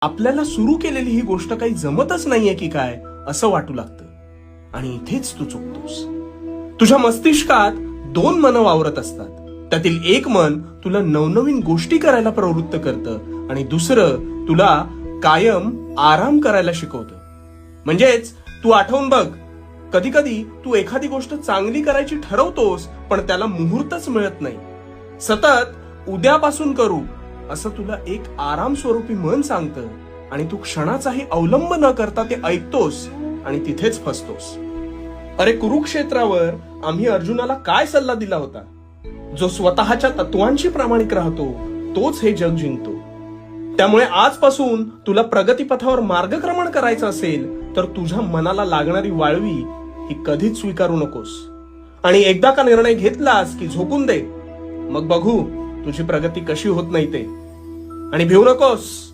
आपल्याला सुरू केलेली ही गोष्ट काही जमतच नाहीये की काय असं वाटू लागतं. आणि इथेच तू चुकतोस. तुझ्या मस्तिष्कात दोन मन वावरत असतात. त्यातील एक मन तुला नवनवीन गोष्टी करायला प्रवृत्त करतं आणि दुसरं तुला कायम आराम करायला शिकवतं. म्हणजेच तू आठवून बघ, कधी कधी तू एखादी गोष्ट चांगली करायची ठरवतोस पण त्याला मुहूर्तच मिळत नाही. सतत उद्यापासून करू असं तुला एक आराम स्वरूपी मन सांगतं आणि तू क्षणाचाही अवलंब न करता ते ऐकतोस आणि तिथेच फसतोस. अरे कुरुक्षेत्रावर आम्ही अर्जुनाला काय सल्ला दिला होता? जो स्वतःच्या तत्वांशी प्रामाणिक राहतो तोच हे जग जिंकतो. त्यामुळे आजपासून तुला प्रगतीपथावर मार्गक्रमण करायचं असेल तर तुझ्या मनाला लागणारी वाळवी ही कधीच स्वीकारू नकोस. आणि एकदा का निर्णय घेतलास की झोकून दे, मग बघू तुझी प्रगती कशी होत नाही ते. आणि भिवू नकोस.